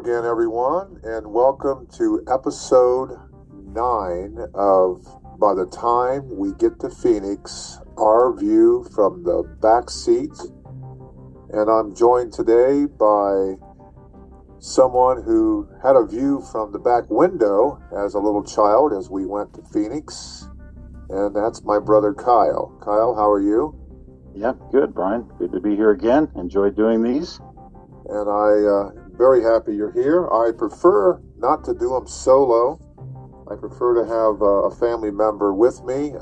again, everyone, and welcome to episode 9 of By the Time We Get to Phoenix, Our View from the Back Seat. And I'm joined today by someone who had a view from the back window as a little child as we went to Phoenix, and that's my brother Kyle. Kyle, how are you? Yeah, good, Brian. Good to be here again. Enjoy doing these. And I'm very happy you're here. I prefer not to do them solo. I prefer to have a family member with me.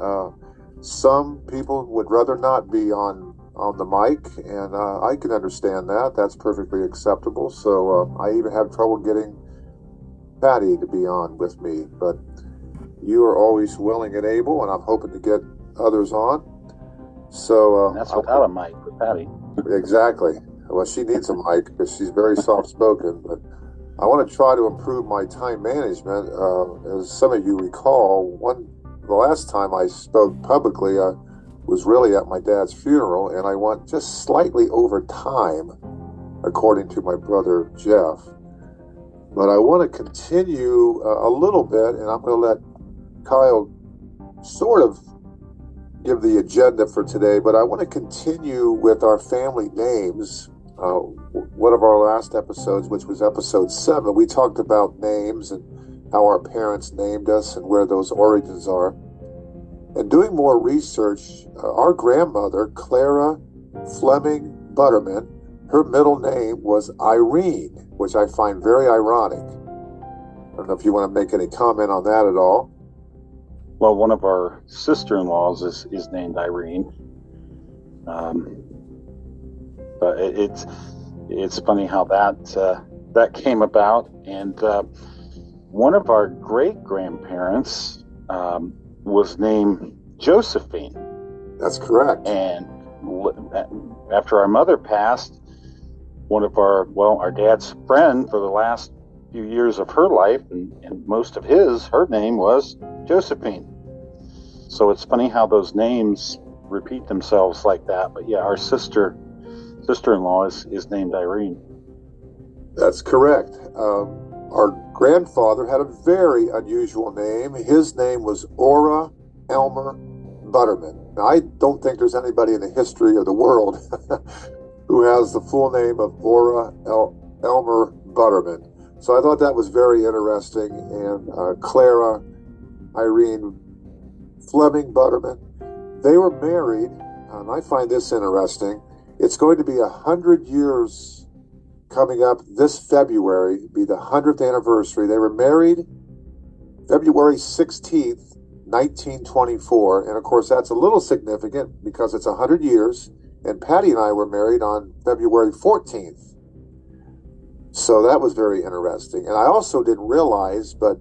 Some people would rather not be on the mic, and I can understand that. That's perfectly acceptable. So I even have trouble getting Patty to be on with me. But you are always willing and able, and I'm hoping to get others on. So that's without a mic for Patty. Exactly. Well, she needs a mic because she's very soft-spoken, but I want to try to improve my time management. As some of you recall, the last time I spoke publicly, I was really at my dad's funeral, and I went just slightly over time, according to my brother Jeff. But I want to continue a little bit, and I'm going to let Kyle sort of give the agenda for today, but I want to continue with our family names. One of our last episodes, which was episode 7, we talked about names and how our parents named us and where those origins are. And doing more research, our grandmother, Clara Fleming Butterman, her middle name was Irene, which I find very ironic. I don't know if you want to make any comment on that at all. Well, one of our sister-in-laws is named Irene. But it's funny how that came about. And one of our great-grandparents was named Josephine. That's correct. And after our mother passed, one of our dad's friend for the last few years of her life and most of her name was Josephine. So it's funny how those names repeat themselves like that. But yeah, our sister-in-law is named Irene. That's correct. Our grandfather had a very unusual name. His name was Ora Elmer Butterman. Now, I don't think there's anybody in the history of the world who has the full name of Ora Elmer Butterman. So I thought that was very interesting. And Clara Irene Fleming Butterman, they were married, and I find this interesting. It's going to be 100 years coming up this February, be the 100th anniversary. They were married February 16th, 1924, and of course that's a little significant because it's 100 years, and Patty and I were married on February 14th. So that was very interesting. And I also didn't realize, but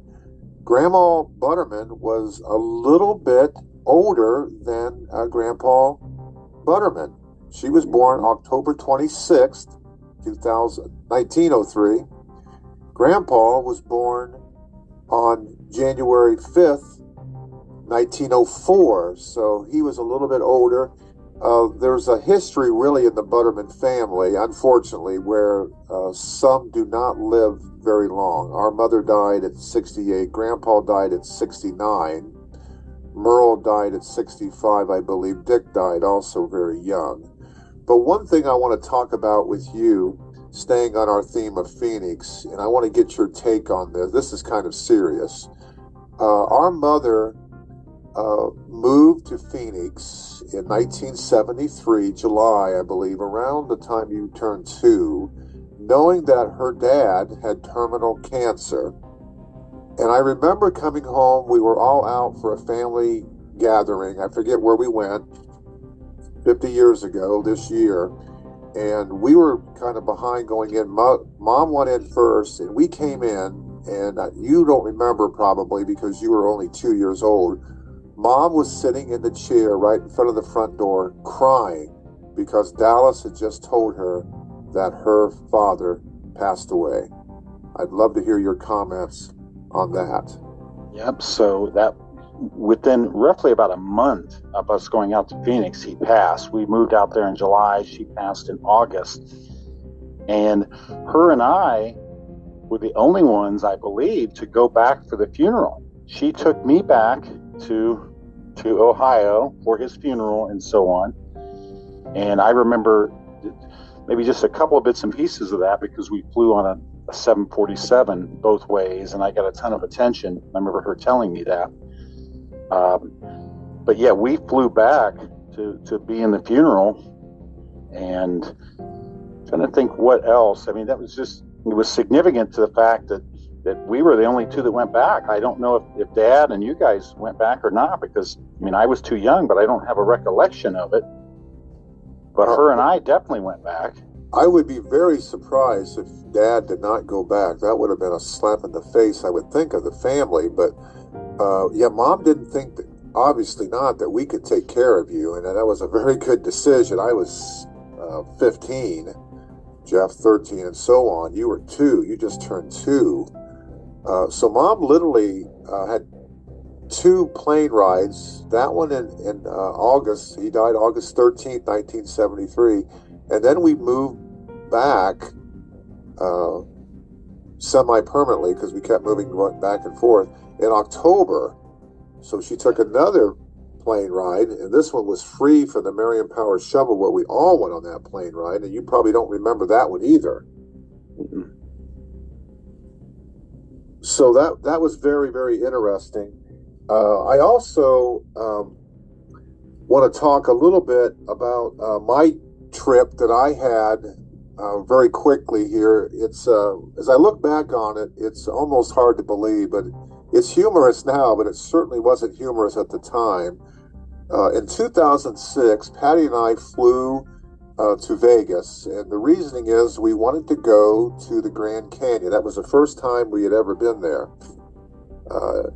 Grandma Butterman was a little bit older than Grandpa Butterman. She was born October 26th, 1903. Grandpa was born on January 5th, 1904. So he was a little bit older. There's a history really in the Butterman family, unfortunately, where some do not live very long. Our mother died at 68. Grandpa died at 69. Merle died at 65, I believe. Dick died also very young. But one thing I want to talk about with you, staying on our theme of Phoenix, and I want to get your take on this. This is kind of serious. Our mother moved to Phoenix in 1973, July, I believe, around the time you turned 2, knowing that her dad had terminal cancer. And I remember coming home, we were all out for a family gathering. I forget where we went, 50 years ago this year. And we were kind of behind going in. Mom went in first, and we came in. And you don't remember probably because you were only 2 years old. Mom was sitting in the chair right in front of the front door crying because Dallas had just told her that her father passed away. I'd love to hear your comments on that. Yep, so that within roughly about a month of us going out to Phoenix, he passed. We moved out there in July. She passed in August. And her and I were the only ones, I believe, to go back for the funeral. She took me back to Ohio for his funeral and so on. And I remember maybe just a couple of bits and pieces of that because we flew on a 747 both ways, and I got a ton of attention. I remember her telling me that. But yeah, we flew back to be in the funeral, and trying to think what else. I mean, it was significant to the fact that we were the only two that went back. I don't know if Dad and you guys went back or not, because, I mean, I was too young, but I don't have a recollection of it. But her and I definitely went back. I would be very surprised if Dad did not go back. That would have been a slap in the face, I would think, of the family. But yeah, Mom didn't think that, obviously not, that we could take care of you, and that was a very good decision. I was 15, Jeff 13, and so on. You were 2. You just turned 2. So Mom literally had 2 plane rides. That one in August. He died August 13th, 1973. And then we moved back semi-permanently, because we kept moving back and forth, in October. So she took another plane ride, and this one was free for the Marion Power Shovel, where we all went on that plane ride, and you probably don't remember that one either. Mm-hmm. So that was very, very interesting. I also want to talk a little bit about my trip that I had very quickly here. It's as I look back on it, it's almost hard to believe, but it's humorous now, but it certainly wasn't humorous at the time. In 2006, Patty and I flew to Vegas, and the reasoning is we wanted to go to the Grand Canyon. That was the first time we had ever been there.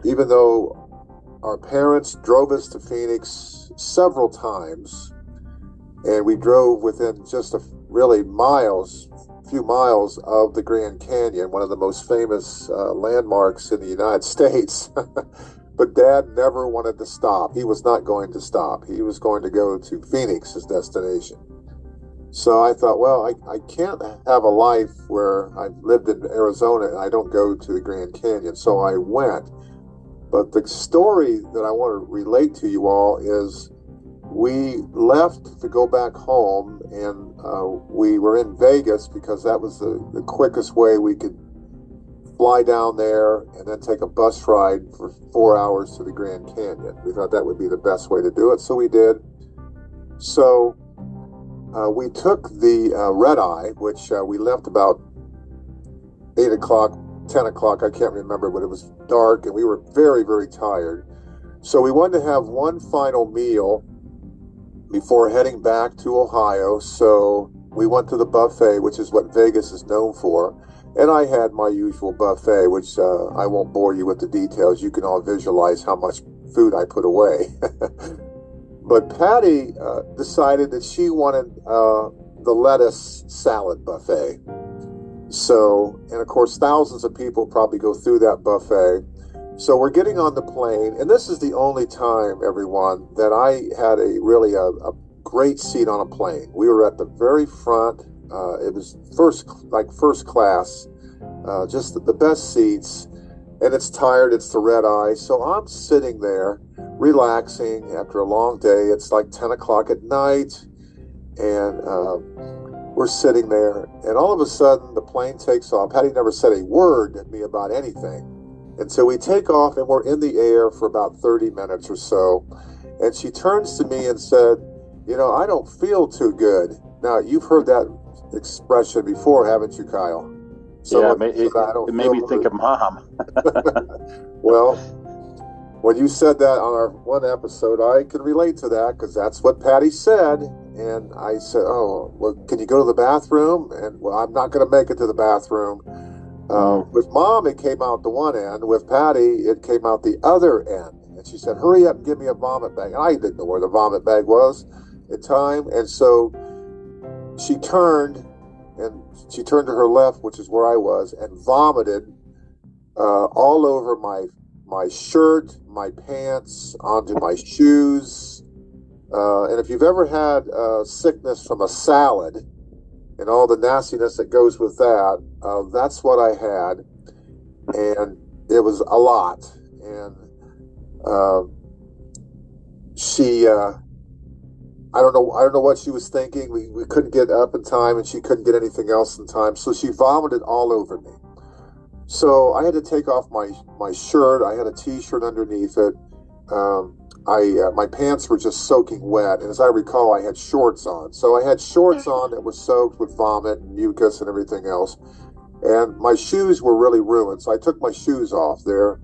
Even though our parents drove us to Phoenix several times, and we drove within just really few miles of the Grand Canyon, one of the most famous landmarks in the United States. But Dad never wanted to stop. He was not going to stop. He was going to go to Phoenix, his destination. So I thought, well, I can't have a life where I've lived in Arizona and I don't go to the Grand Canyon. So I went. But the story that I want to relate to you all is we left to go back home, and we were in Vegas because that was the quickest way we could fly down there and then take a bus ride for 4 hours to the Grand Canyon. We thought that would be the best way to do it, so we did. So we took the red eye, which we left about 8 o'clock, 10 o'clock, I can't remember, but it was dark and we were very, very tired. So we wanted to have one final meal before heading back to Ohio. So we went to the buffet, which is what Vegas is known for. And I had my usual buffet, which I won't bore you with the details. You can all visualize how much food I put away. But Patty decided that she wanted the lettuce salad buffet. So, and of course, thousands of people probably go through that buffet. So we're getting on the plane, and this is the only time, everyone, that I had a great seat on a plane. We were at the very front. It was first class, just the best seats. And it's tired. It's the red eye. So I'm sitting there relaxing after a long day. It's like 10 o'clock at night, and we're sitting there, and all of a sudden the plane takes off. Patty never said a word to me about anything. And so we take off, and we're in the air for about 30 minutes or so. And she turns to me and said, I don't feel too good. Now, you've heard that expression before, haven't you, Kyle? So yeah, it made me think of Mom. Well, when you said that on our one episode, I can relate to that because that's what Patty said. And I said, oh, well, can you go to the bathroom? And, well, I'm not going to make it to the bathroom. With Mom, it came out the one end. With Patty, it came out the other end. And she said, hurry up and give me a vomit bag. And I didn't know where the vomit bag was at the time. And so she turned to her left, which is where I was, and vomited all over my shirt, my pants, onto my shoes. And if you've ever had sickness from a salad, and all the nastiness that goes with that. That's what I had, and it was a lot. And uh, she, I don't know what she was thinking. We couldn't get up in time, and she couldn't get anything else in time, so she vomited all over me. So I had to take off my shirt. I had a t-shirt underneath it. My pants were just soaking wet, and as I recall, I had shorts on. So I had shorts on that were soaked with vomit and mucus and everything else, and my shoes were really ruined. So I took my shoes off there.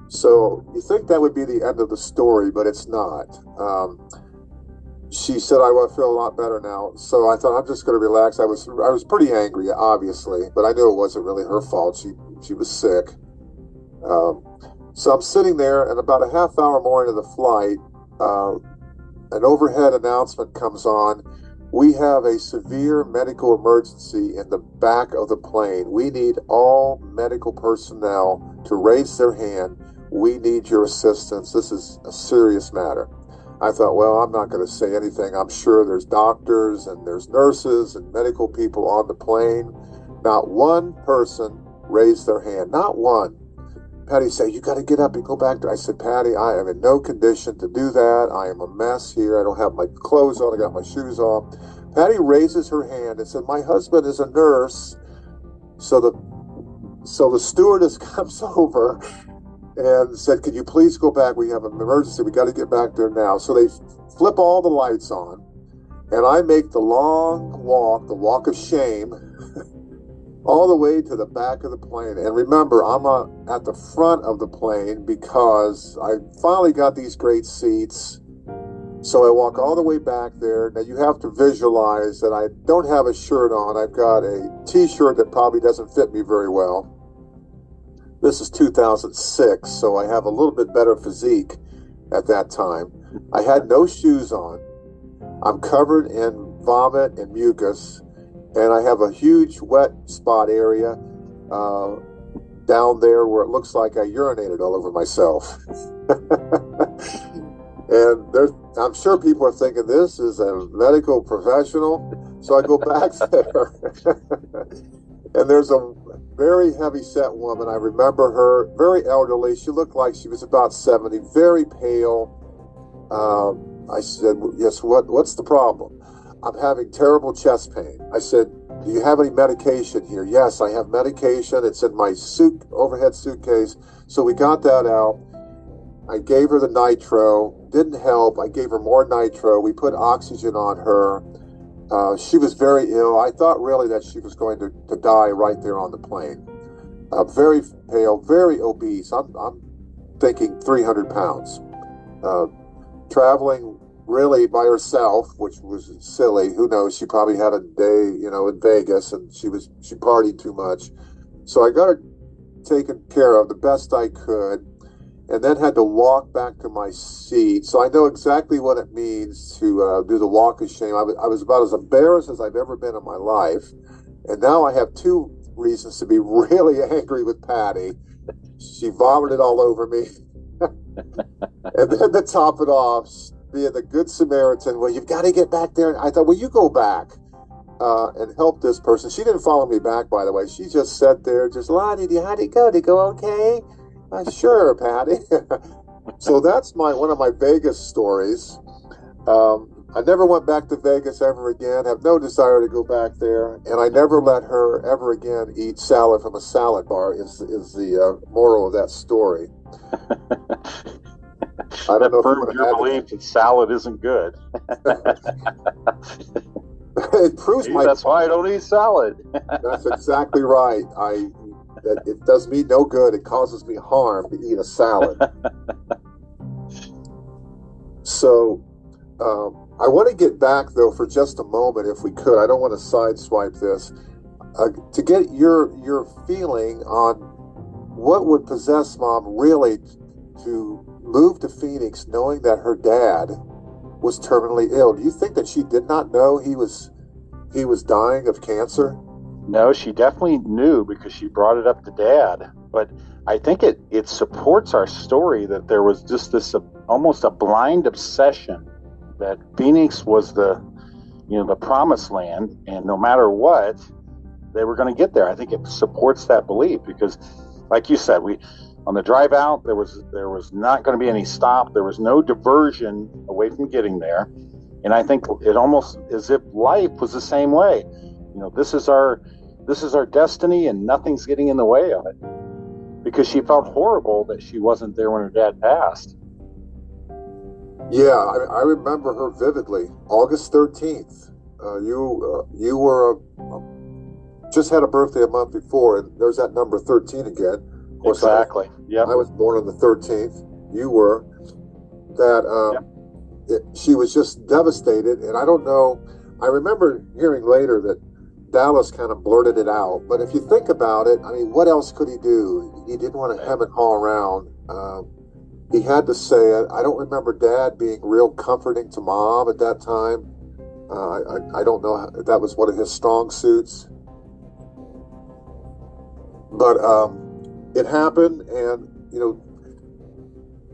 So you think that would be the end of the story, but it's not. She said, I feel a lot better now. So I thought, I'm just going to relax. I was pretty angry, obviously, but I knew it wasn't really her fault. She was sick. So I'm sitting there, and about a half hour more into the flight, an overhead announcement comes on. We have a severe medical emergency in the back of the plane. We need all medical personnel to raise their hand. We need your assistance. This is a serious matter. I thought, well, I'm not going to say anything. I'm sure there's doctors and there's nurses and medical people on the plane. Not one person raised their hand. Not one. Patty said, you got to get up and go back there. I said, Patty, I am in no condition to do that. I am a mess here. I don't have my clothes on. I got my shoes on. Patty raises her hand and said, my husband is a nurse. So the stewardess comes over and said, could you please go back? We have an emergency. We got to get back there now. So they flip all the lights on, and I make the long walk, the walk of shame, all the way to the back of the plane. And remember, I'm at the front of the plane because I finally got these great seats. So I walk all the way back there. Now you have to visualize that I don't have a shirt on. I've got a t-shirt that probably doesn't fit me very well. This is 2006, so I have a little bit better physique at that time. I had no shoes on. I'm covered in vomit and mucus, and I have a huge wet spot area down there where it looks like I urinated all over myself. And I'm sure people are thinking, this is a medical professional. So I go back there, and there's a very heavy-set woman. I remember her, very elderly. She looked like she was about 70, very pale. I said, yes, what's the problem? I'm having terrible chest pain. I said, do you have any medication here? Yes, I have medication. It's in my overhead suitcase. So we got that out. I gave her the nitro. Didn't help. I gave her more nitro. We put oxygen on her. She was very ill. I thought really that she was going to die right there on the plane. Very pale, very obese. I'm thinking 300 pounds. Traveling really by herself, which was silly. Who knows? She probably had a day, in Vegas, and she partied too much. So I got her taken care of the best I could, and then had to walk back to my seat. So I know exactly what it means to do the walk of shame. I was about as embarrassed as I've ever been in my life. And now I have two reasons to be really angry with Patty. She vomited all over me. And then to top it off, being the good Samaritan, well, you've got to get back there. And I thought, well, you go back and help this person. She didn't follow me back, by the way. She just sat there, just, how'd it go? Did it go okay? Sure, Patty. So that's one of my Vegas stories. I never went back to Vegas ever again, have no desire to go back there, and I never let her ever again eat salad from a salad bar is the moral of that story. I don't know if proves your belief that salad isn't good. It proves that's why I don't eat salad. That's exactly right. It does me no good. It causes me harm to eat a salad. So I want to get back, though, for just a moment, if we could. I don't want to sideswipe this. To get your feeling on what would possess Mom really to move to Phoenix knowing that her dad was terminally ill. Do you think that she did not know he was dying of cancer? No, she definitely knew because she brought it up to Dad. But I think it supports our story that there was just this almost a blind obsession that Phoenix was the the promised land, and no matter what, they were going to get there. I think it supports that belief because, like you said, on the drive out, there was not going to be any stop. There was no diversion away from getting there. And I think it almost as if life was the same way. This is our destiny, and nothing's getting in the way of it. Because she felt horrible that she wasn't there when her dad passed. Yeah, I remember her vividly. August 13th. You were just had a birthday a month before, and there's that number 13 again. Of course, exactly. Yeah. I was born on the 13th. You were. She was just devastated, and I don't know. I remember hearing later that Dallas kind of blurted it out, but if you think about it, I mean, what else could he do? He didn't want to hem and haw around. He had to say it. I don't remember Dad being real comforting to Mom at that time. I don't know if that was one of his strong suits. But it happened, and,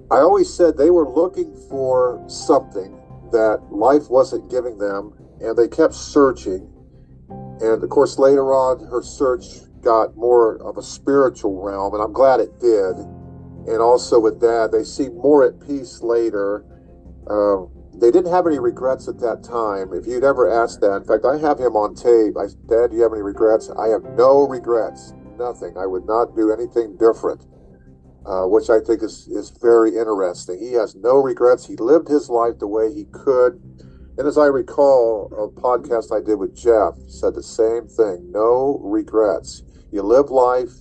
I always said they were looking for something that life wasn't giving them, and they kept searching. And, of course, later on, her search got more of a spiritual realm, and I'm glad it did. And also with Dad, they seemed more at peace later. They didn't have any regrets at that time. If you'd ever asked that, in fact, I have him on tape. I said, Dad, do you have any regrets? I have no regrets, nothing. I would not do anything different, which I think is very interesting. He has no regrets. He lived his life the way he could. And as I recall, a podcast I did with Jeff said the same thing. No regrets. You live life.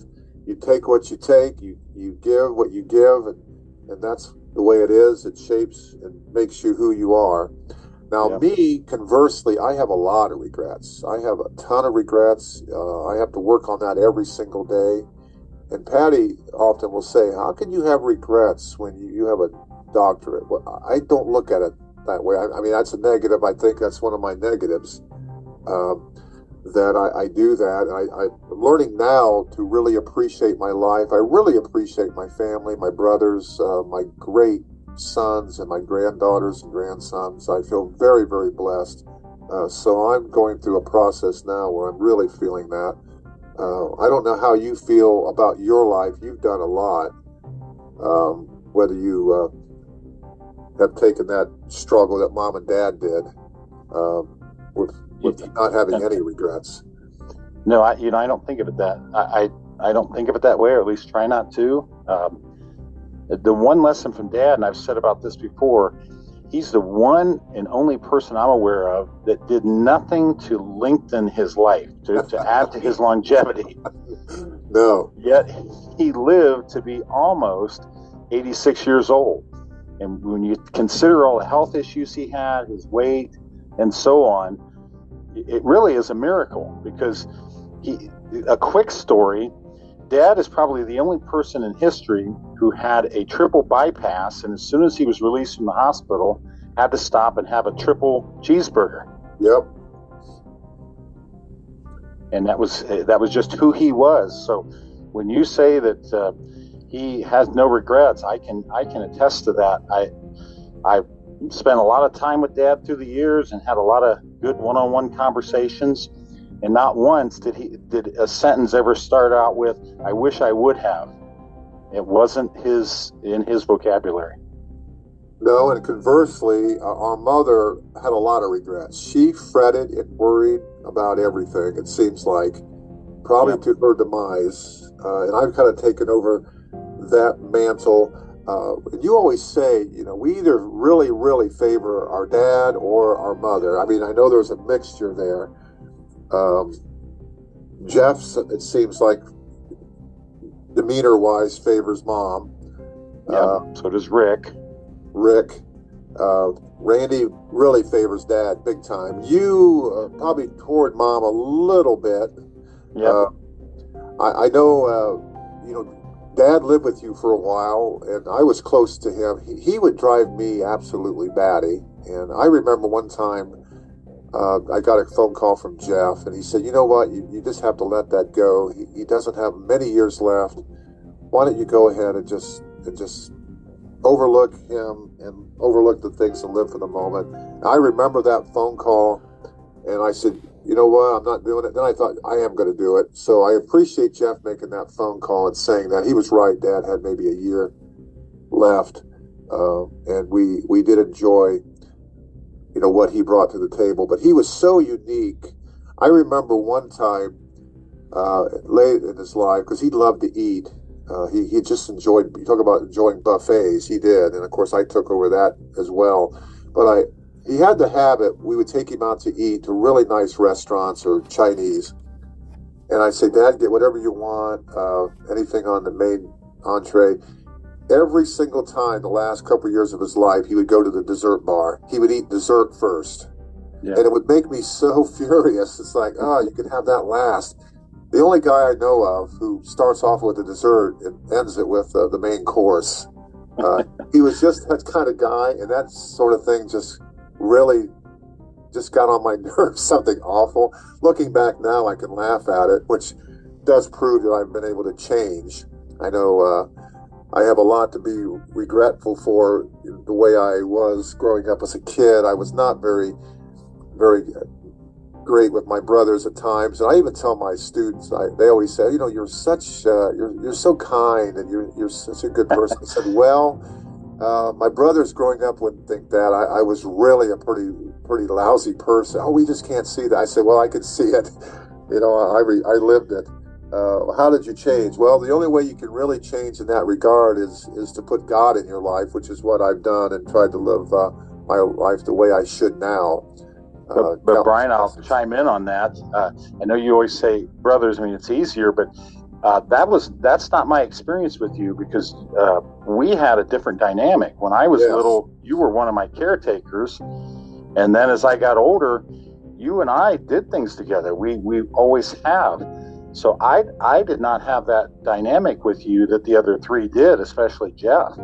You take what you take. You give what you give. And that's the way it is. It shapes and makes you who you are. Now, me, conversely, I have a lot of regrets. I have a ton of regrets. I have to work on that every single day. And Patty often will say, how can you have regrets when you have a doctorate? Well, I don't look at it that way. I mean, that's a negative. I think that's one of my negatives, that I do that. I'm learning now to really appreciate my life. I really appreciate my family, my brothers, my great sons and my granddaughters and grandsons. I feel very, very blessed. So I'm going through a process now where I'm really feeling that. I don't know how you feel about your life. You've done a lot. Whether you have taken that struggle that Mom and Dad did with not having any regrets. No, I don't think of it that. I don't think of it that way, or at least try not to. The one lesson from Dad, and I've said about this before, he's the one and only person I'm aware of that did nothing to lengthen his life, to add to his longevity. No. Yet he lived to be almost 86 years old. And when you consider all the health issues he had, his weight, and so on, it really is a miracle. Because a quick story, Dad is probably the only person in history who had a triple bypass, and as soon as he was released from the hospital, had to stop and have a triple cheeseburger. Yep. And that was just who he was. So when you say that he has no regrets, I can attest to that. I've spent a lot of time with Dad through the years and had a lot of good one-on-one conversations, and not once did a sentence ever start out with, I wish I would have. It wasn't in his vocabulary. No, and conversely, our mother had a lot of regrets. She fretted and worried about everything, it seems like, probably to her demise. And I've kind of taken over that mantle. You always say, we either really, really favor our dad or our mother. I mean, I know there's a mixture there. Jeff, it seems like, demeanor-wise, favors Mom. So does Rick. Randy really favors Dad big time. You probably toward Mom a little bit. Yeah. I know, Dad lived with you for a while, and I was close to him. He would drive me absolutely batty. And I remember one time I got a phone call from Jeff, and he said, you know what, you just have to let that go. He doesn't have many years left. Why don't you go ahead and just overlook him and overlook the things and live for the moment. I remember that phone call, And I said, you know what, I'm not doing it. Then I thought, I am going to do it. So I appreciate Jeff making that phone call and saying that. He was right. Dad had maybe a year left. And we did enjoy, what he brought to the table. But he was so unique. I remember one time late in his life, because he loved to eat. He just enjoyed, you talk about enjoying buffets, he did. And of course, I took over that as well. But he had the habit, we would take him out to eat to really nice restaurants or Chinese. And I'd say, Dad, get whatever you want, anything on the main entree. Every single time, the last couple of years of his life, he would go to the dessert bar. He would eat dessert first. Yeah. And it would make me so furious. It's like, you can have that last. The only guy I know of who starts off with a dessert and ends it with the main course. He was just that kind of guy, and that sort of thing just really just got on my nerves, something awful. Looking back now, I can laugh at it, which does prove that I've been able to change. I know I have a lot to be regretful for the way I was growing up as a kid. I was not very, very great with my brothers at times, and I even tell my students, they always say, you're such you're so kind, and you're such a good person. I said, well, my brothers growing up wouldn't think that. I was really a pretty lousy person. Oh, we just can't see that. I said, well, I could see it. I lived it. How did you change? Well, the only way you can really change in that regard is to put God in your life, which is what I've done, and tried to live my life the way I should now. But Brian, I'll chime in on that. I know you always say brothers. I mean, it's easier, but that's not my experience with you, because we had a different dynamic. When I was little, you were one of my caretakers, and then as I got older, you and I did things together. We always have. So I did not have that dynamic with you that the other three did, especially Jeff.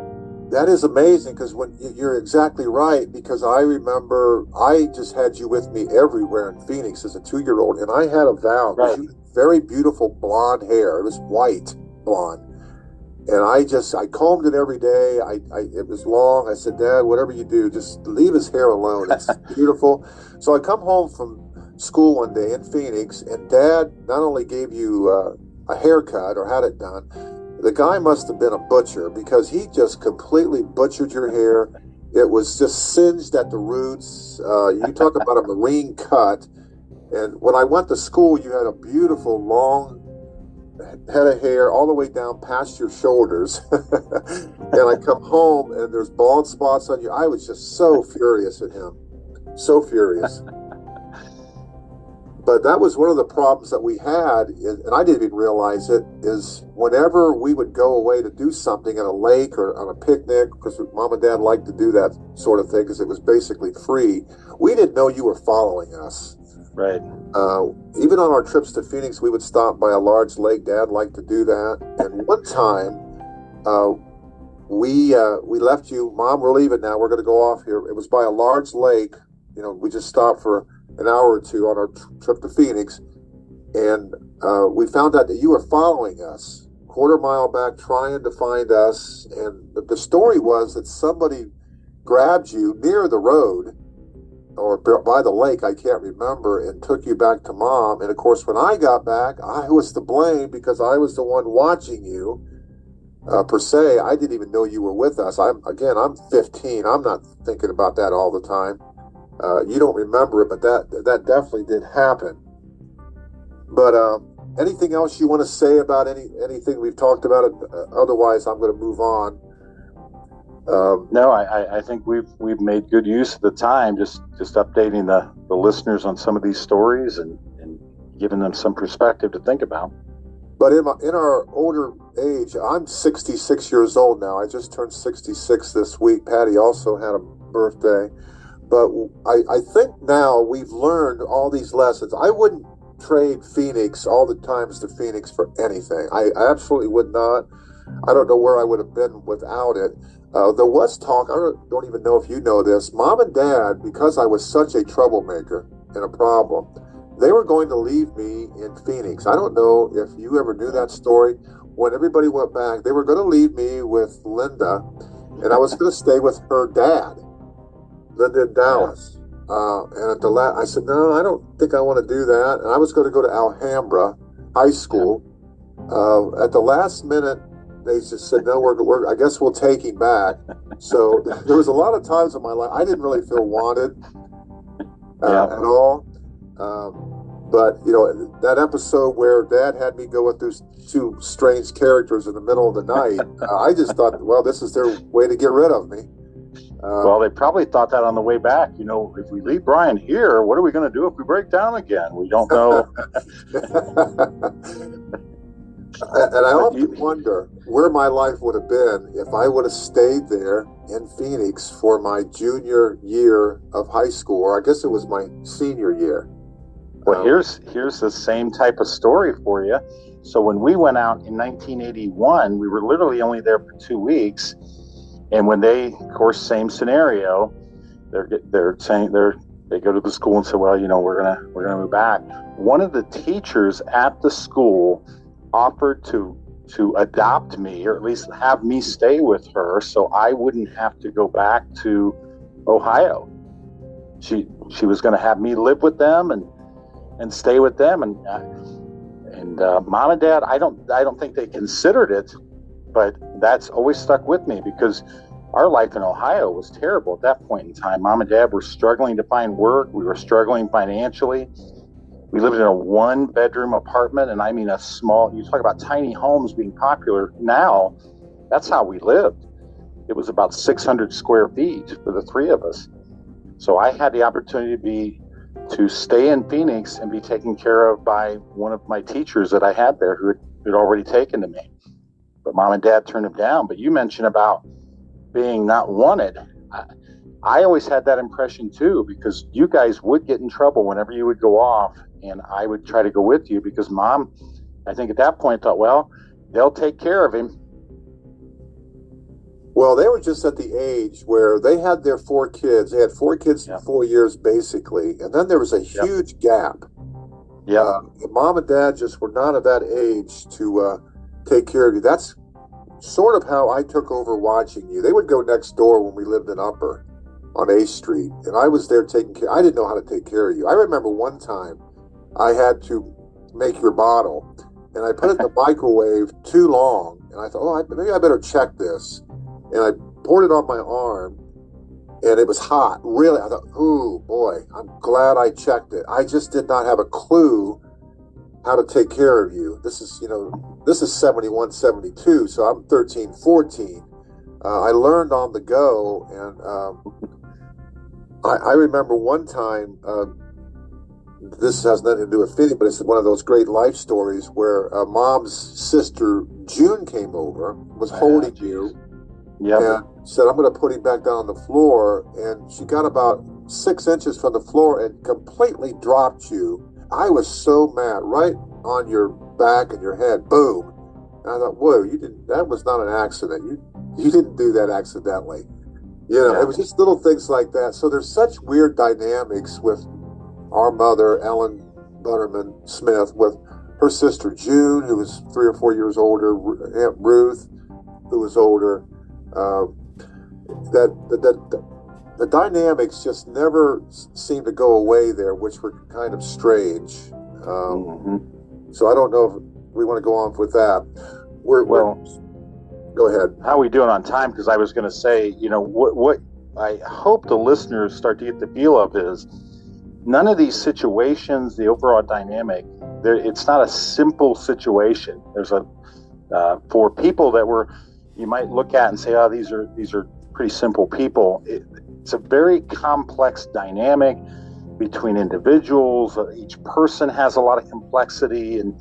That is amazing, because when you're exactly right, because I remember I just had you with me everywhere in Phoenix as a 2-year-old, and I had a vow. Right. You had very beautiful blonde hair. It was white blonde. And I combed it every day. It was long. I said, Dad, whatever you do, just leave his hair alone. It's beautiful. So I come home from school one day in Phoenix, and Dad not only gave you a haircut or had it done, the guy must have been a butcher, because he just completely butchered your hair. It was just singed at the roots. You talk about a marine cut. And when I went to school, you had a beautiful long head of hair all the way down past your shoulders. And I come home and there's bald spots on you. I was just so furious at him. So furious. But that was one of the problems that we had, and I didn't even realize it, is whenever we would go away to do something at a lake or on a picnic, because Mom and Dad liked to do that sort of thing because it was basically free, we didn't know you were following us. Right. Even on our trips to Phoenix, we would stop by a large lake. Dad liked to do that. And one time, we left you, Mom, we're leaving now. We're going to go off here. It was by a large lake. We just stopped for an hour or two on our trip to Phoenix, and we found out that you were following us, quarter mile back, trying to find us. And the story was that somebody grabbed you near the road or by the lake, I can't remember, and took you back to Mom. And of course, when I got back, I was to blame, because I was the one watching you. Per se, I didn't even know you were with us. I'm 15. I'm not thinking about that all the time. You don't remember it, but that definitely did happen. But anything else you want to say about anything we've talked about? Otherwise, I'm going to move on. No, I think we've made good use of the time, just updating the listeners on some of these stories and giving them some perspective to think about. But in our older age, I'm 66 years old now. I just turned 66 this week. Patty also had a birthday. But I think now we've learned all these lessons. I wouldn't trade Phoenix, all the times to Phoenix, for anything. I absolutely would not. I don't know where I would have been without it. There was talk, I don't even know if you know this, Mom and Dad, because I was such a troublemaker and a problem, they were going to leave me in Phoenix. I don't know if you ever knew that story. When everybody went back, they were going to leave me with Linda, and I was going to stay with her dad, Linda in Dallas. And at I said, no, I don't think I want to do that. And I was going to go to Alhambra High School. At the last minute, they just said, no, I guess we'll take him back. So there was a lot of times in my life I didn't really feel wanted at all. But, you know, that episode where Dad had me go with those two strange characters in the middle of the night, I just thought, well, this is their way to get rid of me. Well, they probably thought that on the way back. You know, if we leave Brian here, what are we going to do if we break down again? We don't know. And I often wonder where my life would have been if I would have stayed there in Phoenix for my junior year of high school, or I guess it was my senior year. Well, here's the same type of story for you. So when we went out in 1981, we were literally only there for 2 weeks. And when they, of course, same scenario, they're saying they go to the school and say, well, you know, we're gonna move back. One of the teachers at the school offered to adopt me, or at least have me stay with her, so I wouldn't have to go back to Ohio. She was going to have me live with them and stay with them, and Mom and Dad, I don't think they considered it, but that's always stuck with me because our life in Ohio was terrible at that point in time. Mom and Dad were struggling to find work. We were struggling financially. We lived in a 1-bedroom apartment, and I mean a small, you talk about tiny homes being popular now, that's how we lived. It was about 600 square feet for the 3 of us. So I had the opportunity to stay in Phoenix and be taken care of by one of my teachers that I had there who had already taken to me. But Mom and Dad turned him down. But you mentioned about being not wanted. I always had that impression too, because you guys would get in trouble whenever you would go off, and I would try to go with you because Mom, I think at that point, thought, well, they'll take care of him. Well, they were just at the age where they had their 4 kids. They had 4 kids in 4 years, basically. And then there was a huge gap. Yeah. Mom and Dad just were not at that age to take care of you. That's sort of how I took over watching you. They would go next door when we lived in Upper on A Street, and I was there taking care. I didn't know how to take care of you. I remember one time I had to make your bottle, and I put it in the microwave too long, and I thought, oh, maybe I better check this. And I poured it on my arm, and it was hot. Really, I thought, ooh, boy, I'm glad I checked it. I just did not have a clue how to take care of you. This is 71, 72, so I'm 13, 14. I learned on the go, and I remember one time, this has nothing to do with fitting, but it's one of those great life stories where Mom's sister, June, came over, was holding you, and said, I'm going to put him back down on the floor, and she got about 6 inches from the floor and completely dropped you. I was so mad, right on your back and your head, boom. And I thought, whoa, that was not an accident. You didn't do that accidentally. You know, It was just little things like that. So there's such weird dynamics with our mother, Ellen Butterman Smith, with her sister June, who was 3 or 4 years older, Aunt Ruth, who was older. The dynamics just never seemed to go away there, which were kind of strange. So I don't know if we want to go on with that. Go ahead. How are we doing on time? Because I was going to say, you know, what I hope the listeners start to get the feel of is none of these situations, the overall dynamic, it's not a simple situation. There's for people that you might look at and say, oh, these are pretty simple people. It's a very complex dynamic between individuals. Each person has a lot of complexity, and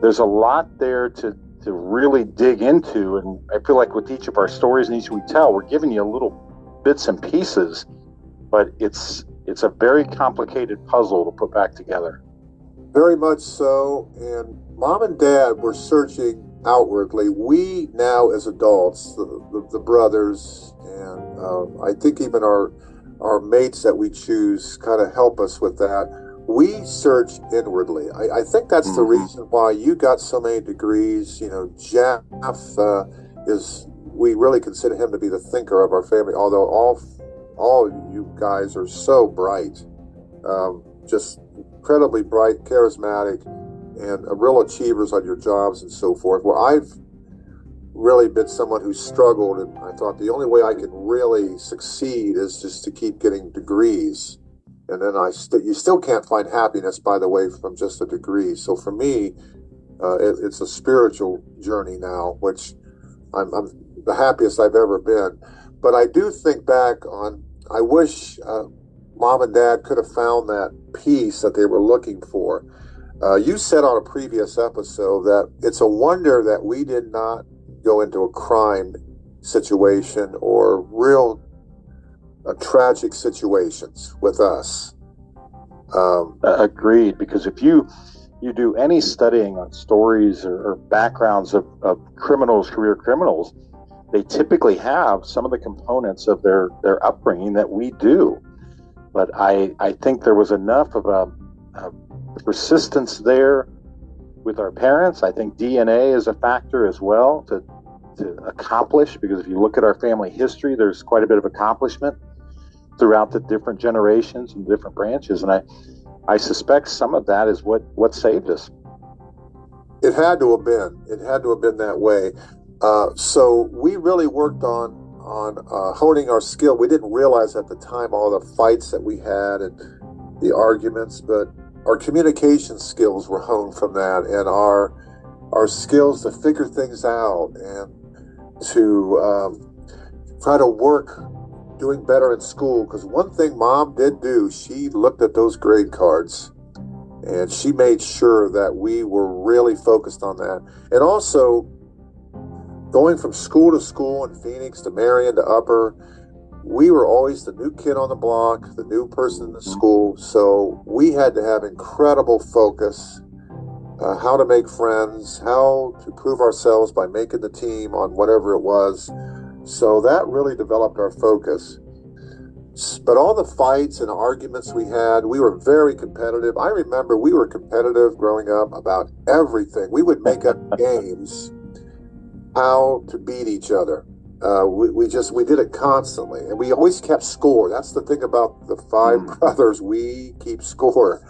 there's a lot there to really dig into. And I feel like with each of our stories and each we tell, we're giving you little bits and pieces, but it's a very complicated puzzle to put back together. Very much so. And Mom and Dad were searching outwardly. We now, as adults, the brothers, and I think even our mates that we choose kind of help us with that. We search inwardly. I think that's the reason why you got so many degrees. You know, Jeff we really consider him to be the thinker of our family, although all of you guys are so bright, just incredibly bright, charismatic, and real achievers on your jobs and so forth. Where I've really been someone who struggled, and I thought the only way I can really succeed is just to keep getting degrees. And then you still can't find happiness, by the way, from just a degree. So for me, it's a spiritual journey now, which I'm the happiest I've ever been. But I do think back on, I wish Mom and Dad could have found that peace that they were looking for. You said on a previous episode that it's a wonder that we did not go into a crime situation or real tragic situations with us. Agreed, because if you do any studying on stories or backgrounds of criminals, career criminals, they typically have some of the components of their upbringing that we do. But I think there was enough of a persistence there with our parents. I think DNA is a factor as well to accomplish, because if you look at our family history, there's quite a bit of accomplishment throughout the different generations and different branches. And I suspect some of that is what saved us. It had to have been. It had to have been that way. So we really worked on honing our skill. We didn't realize at the time all the fights that we had and the arguments, but our communication skills were honed from that, and our skills to figure things out and to try to work doing better in school. Because one thing Mom did do, she looked at those grade cards and she made sure that we were really focused on that. And also, going from school to school in Phoenix to Marion to Upper, we were always the new kid on the block, the new person in the school. So we had to have incredible focus, how to make friends, how to prove ourselves by making the team on whatever it was. So that really developed our focus. But all the fights and arguments we had, we were very competitive. I remember we were competitive growing up about everything. We would make up games how to beat each other. We did it constantly, and we always kept score. That's the thing about the five brothers. We keep score.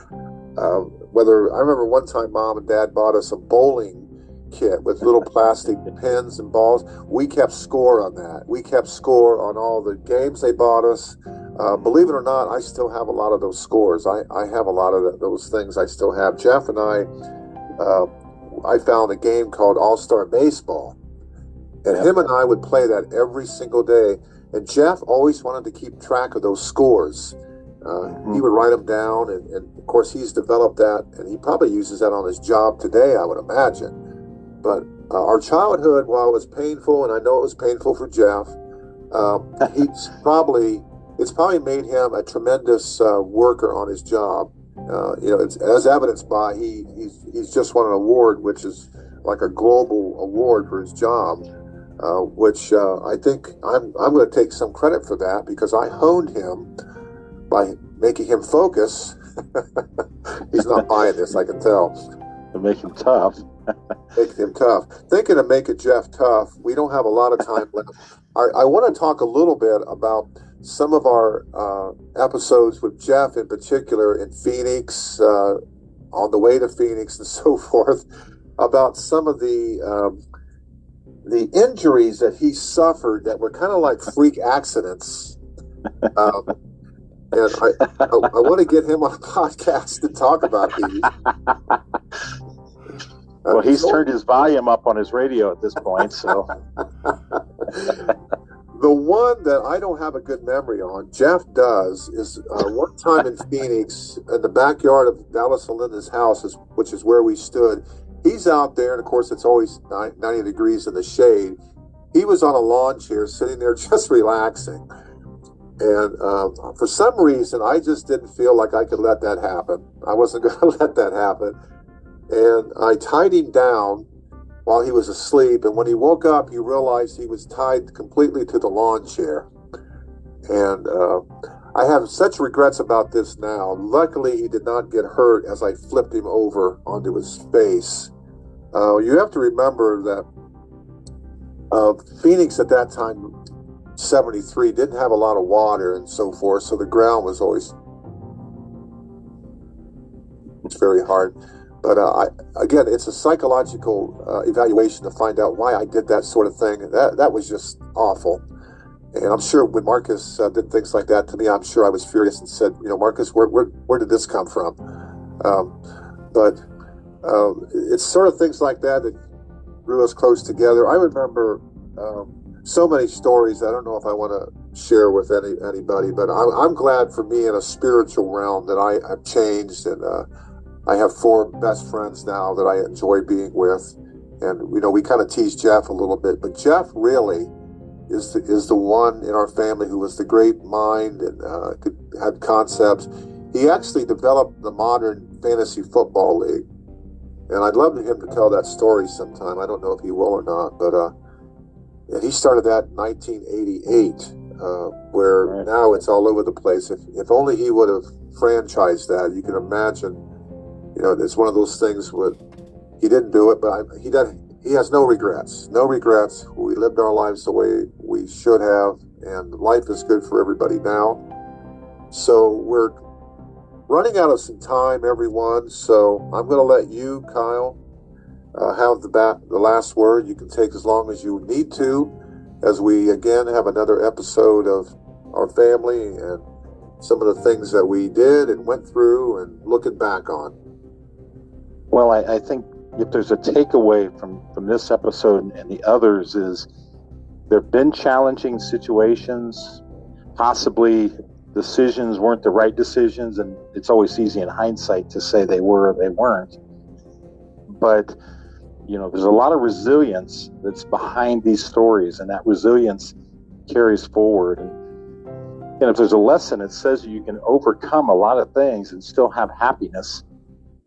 I remember one time Mom and Dad bought us a bowling kit with little plastic pins and balls. We kept score on that. We kept score on all the games they bought us. Believe it or not, I still have a lot of those scores. I have a lot of those things I still have. Jeff and I found a game called All-Star Baseball. And him and I would play that every single day. And Jeff always wanted to keep track of those scores. He would write them down, and of course he's developed that, and he probably uses that on his job today, I would imagine. But our childhood, while it was painful, and I know it was painful for Jeff, it's probably made him a tremendous worker on his job. It's as evidenced by he's just won an award, which is like a global award for his job. Which I think I'm going to take some credit for that, because I honed him by making him focus. He's not buying this, I can tell. To make him tough. Making him tough. Thinking of making Jeff tough, we don't have a lot of time left. I want to talk a little bit about some of our episodes with Jeff in particular in Phoenix, on the way to Phoenix and so forth, about some of the injuries that he suffered that were kind of like freak accidents. And I want to get him on a podcast to talk about these. Well, he's turned his volume up on his radio at this point, so. The one that I don't have a good memory on, Jeff does, is one time in Phoenix, in the backyard of Dallas and Linda's house, which is where we stood. He's out there, and of course it's always 90 degrees in the shade. He was on a lawn chair sitting there just relaxing. And for some reason, I just didn't feel like I could let that happen. I wasn't going to let that happen. And I tied him down while he was asleep. And when he woke up, he realized he was tied completely to the lawn chair. And I have such regrets about this now. Luckily, he did not get hurt as I flipped him over onto his face. You have to remember that Phoenix at that time, 73 didn't have a lot of water and so forth, so the ground was always very hard. But again, it's a psychological evaluation to find out why I did that sort of thing. That was just awful. And I'm sure when Marcus did things like that to me, I'm sure I was furious and said, Marcus, where did this come from? But it's sort of things like that drew us close together. I remember so many stories. I don't know if I want to share with anybody, but I'm glad for me in a spiritual realm that I've changed, and I have 4 best friends now that I enjoy being with. And we kind of tease Jeff a little bit, but Jeff really is the one in our family who was the great mind and had concepts. He actually developed the modern fantasy football league, and I'd love him to tell that story sometime. I don't know if he will or not, but and he started that in 1988, where Right. now it's all over the place. If only he would have franchised that. You can imagine, it's one of those things where he didn't do it, but he has no regrets. No regrets. We lived our lives the way we should have, and life is good for everybody now. So we're running out of some time, everyone. So I'm going to let you, Kyle, have the last word. You can take as long as you need to, as we again have another episode of our family and some of the things that we did and went through and looking back on. Well, I think if there's a takeaway from this episode and the others is there have been challenging situations, possibly decisions weren't the right decisions, and it's always easy in hindsight to say they were or they weren't. But, there's a lot of resilience that's behind these stories, and that resilience carries forward. And if there's a lesson, it says you can overcome a lot of things and still have happiness.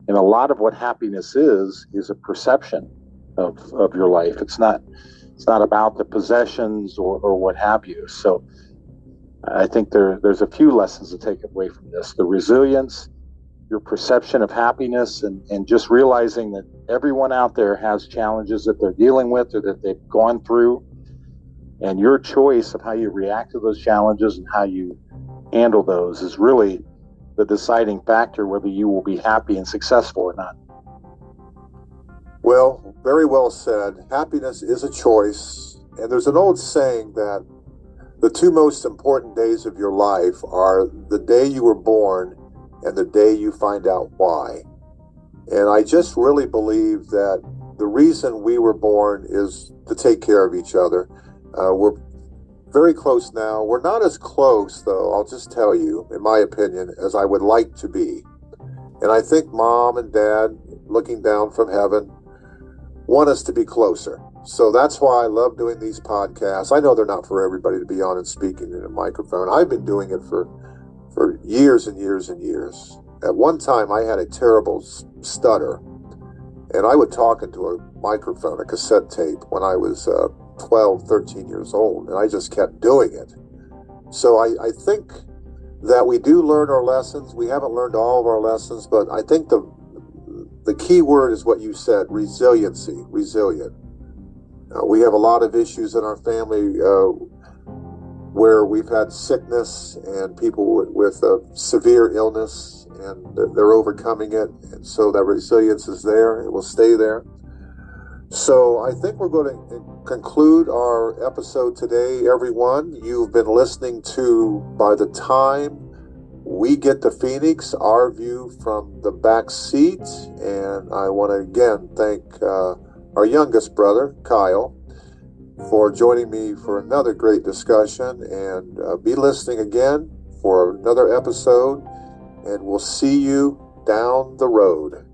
And a lot of what happiness is a perception of your life. It's not about the possessions or what have you. So I think there's a few lessons to take away from this. The resilience, your perception of happiness, and just realizing that everyone out there has challenges that they're dealing with or that they've gone through. And your choice of how you react to those challenges and how you handle those is really the deciding factor whether you will be happy and successful or not. Well, very well said. Happiness is a choice. And there's an old saying that the 2 most important days of your life are the day you were born and the day you find out why. And I just really believe that the reason we were born is to take care of each other. We're very close now. We're not as close, though, I'll just tell you, in my opinion, as I would like to be. And I think Mom and Dad, looking down from heaven, want us to be closer. So that's why I love doing these podcasts. I know they're not for everybody to be on and speaking in a microphone. I've been doing it for years and years and years. At one time, I had a terrible stutter, and I would talk into a microphone, a cassette tape, when I was 12, 13 years old, and I just kept doing it. So I think that we do learn our lessons. We haven't learned all of our lessons, but I think the key word is what you said, resiliency, resilient. We have a lot of issues in our family where we've had sickness and people with severe illness, and they're overcoming it. And so that resilience is there. It will stay there. So I think we're going to conclude our episode today, everyone. You've been listening to By the Time We Get to Phoenix, our view from the back seat. And I want to again thank our youngest brother, Kyle, for joining me for another great discussion. And be listening again for another episode. And we'll see you down the road.